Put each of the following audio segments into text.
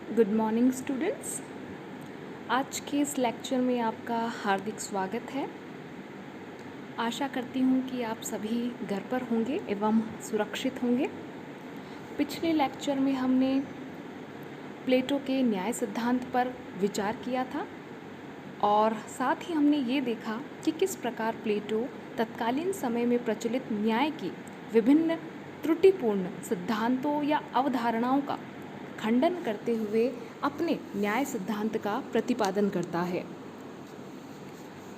Good morning students. आज के इस लेक्चर में आपका हार्दिक स्वागत है। आशा करती हूँ कि आप सभी घर पर होंगे एवं सुरक्षित होंगे। पिछले लेक्चर में हमने प्लेटो के न्याय सिद्धांत पर विचार किया था और साथ ही हमने ये देखा कि किस प्रकार प्लेटो तत्कालीन समय में प्रचलित न्याय की विभिन्न त्रुटिपूर्ण सिद्धांतों या अवधारणाओं का खंडन करते हुए अपने न्याय सिद्धांत का प्रतिपादन करता है।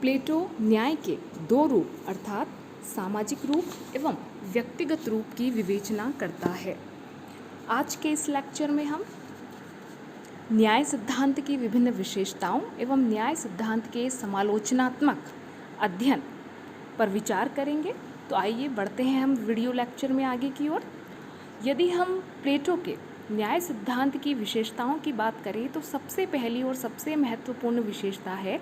प्लेटो न्याय के दो रूप अर्थात सामाजिक रूप एवं व्यक्तिगत रूप की विवेचना करता है। आज के इस लेक्चर में हम न्याय सिद्धांत की विभिन्न विशेषताओं एवं न्याय सिद्धांत के समालोचनात्मक अध्ययन पर विचार करेंगे। तो आइए बढ़ते हैं हम वीडियो लेक्चर में आगे की ओर। यदि हम प्लेटो के न्याय सिद्धांत की विशेषताओं की बात करें तो सबसे पहली और सबसे महत्वपूर्ण विशेषता है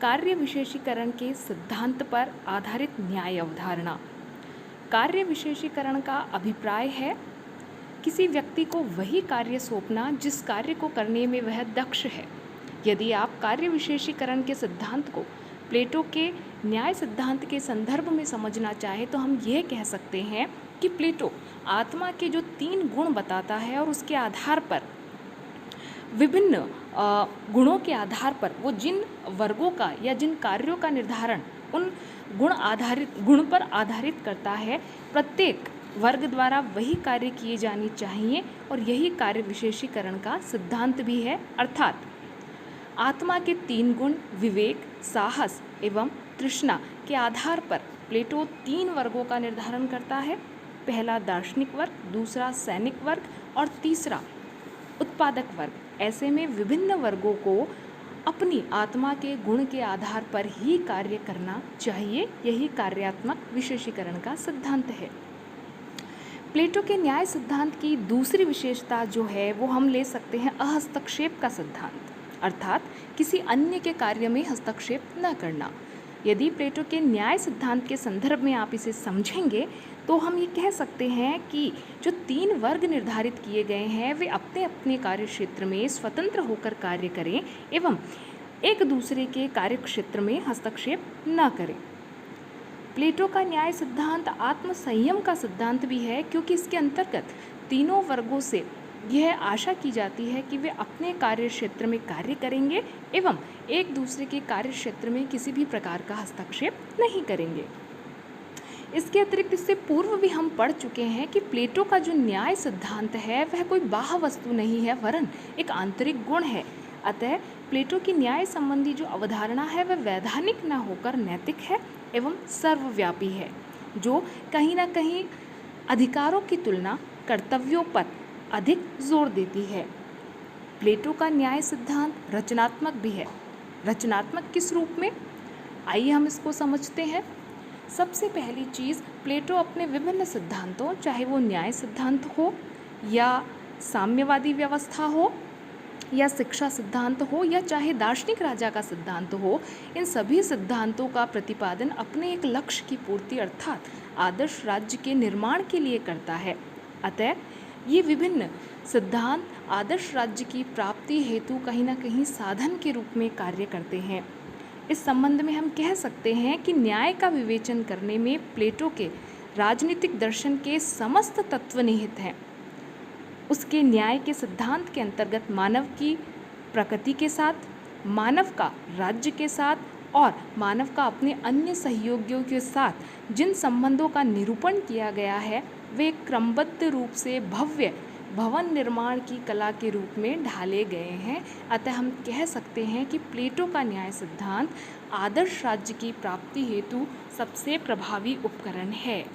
कार्य विशेषीकरण के सिद्धांत पर आधारित न्याय अवधारणा। कार्य विशेषीकरण का अभिप्राय है किसी व्यक्ति को वही कार्य सौंपना जिस कार्य को करने में वह दक्ष है। यदि आप कार्य विशेषीकरण के सिद्धांत को प्लेटो के न्याय सिद्धांत के संदर्भ में समझना चाहें तो हम यह कह सकते हैं कि प्लेटो आत्मा के जो 3 गुण बताता है और उसके आधार पर विभिन्न गुणों के आधार पर वो जिन वर्गों का या जिन कार्यों का निर्धारण उन गुण पर आधारित करता है, प्रत्येक वर्ग द्वारा वही कार्य किए जाने चाहिए और यही कार्य विशेषीकरण का सिद्धांत भी है। अर्थात आत्मा के 3 गुण विवेक, साहस एवं तृष्णा के आधार पर प्लेटो 3 वर्गों का निर्धारण करता है। पहला दार्शनिक वर्ग, दूसरा सैनिक वर्ग और तीसरा उत्पादक वर्ग। ऐसे में विभिन्न वर्गों को अपनी आत्मा के गुण के आधार पर ही कार्य करना चाहिए। यही कार्यात्मक विशेषीकरण का सिद्धांत है। प्लेटो के न्याय सिद्धांत की दूसरी विशेषता जो है वो हम ले सकते हैं अहस्तक्षेप का सिद्धांत, अर्थात किसी अन्य के कार्य में हस्तक्षेप न करना। यदि प्लेटो के न्याय सिद्धांत के संदर्भ में आप इसे समझेंगे तो हम ये कह सकते हैं कि जो 3 वर्ग निर्धारित किए गए हैं वे अपने अपने कार्य क्षेत्र में स्वतंत्र होकर कार्य करें एवं एक दूसरे के कार्य क्षेत्र में हस्तक्षेप न करें। प्लेटो का न्याय सिद्धांत आत्म संयम का सिद्धांत भी है, क्योंकि इसके अंतर्गत तीनों वर्गों से यह आशा की जाती है कि वे अपने कार्य क्षेत्र में कार्य करेंगे एवं एक दूसरे के कार्य क्षेत्र में किसी भी प्रकार का हस्तक्षेप नहीं करेंगे। इसके अतिरिक्त इससे पूर्व भी हम पढ़ चुके हैं कि प्लेटो का जो न्याय सिद्धांत है वह कोई बाह्य वस्तु नहीं है वरन एक आंतरिक गुण है। अतः प्लेटो की न्याय संबंधी जो अवधारणा है वह वैधानिक न होकर नैतिक है एवं सर्वव्यापी है, जो कहीं ना कहीं अधिकारों की तुलना कर्तव्यों पर अधिक जोर देती है। प्लेटो का न्याय सिद्धांत रचनात्मक भी है। रचनात्मक किस रूप में, आइए हम इसको समझते हैं। सबसे पहली चीज़, प्लेटो अपने विभिन्न सिद्धांतों, चाहे वो न्याय सिद्धांत हो या साम्यवादी व्यवस्था हो या शिक्षा सिद्धांत हो या चाहे दार्शनिक राजा का सिद्धांत हो, इन सभी सिद्धांतों का प्रतिपादन अपने एक लक्ष्य की पूर्ति अर्थात आदर्श राज्य के निर्माण के लिए करता है। अतः ये विभिन्न सिद्धांत आदर्श राज्य की प्राप्ति हेतु कहीं ना कहीं साधन के रूप में कार्य करते हैं। इस संबंध में हम कह सकते हैं कि न्याय का विवेचन करने में प्लेटो के राजनीतिक दर्शन के समस्त तत्व निहित हैं। उसके न्याय के सिद्धांत के अंतर्गत मानव की प्रकृति के साथ, मानव का राज्य के साथ और मानव का अपने अन्य सहयोगियों के साथ जिन संबंधों का निरूपण किया गया है वे क्रमबद्ध रूप से भव्य भवन निर्माण की कला के रूप में ढाले गए हैं। अतः हम कह सकते हैं कि प्लेटो का न्याय सिद्धांत आदर्श राज्य की प्राप्ति हेतु सबसे प्रभावी उपकरण है।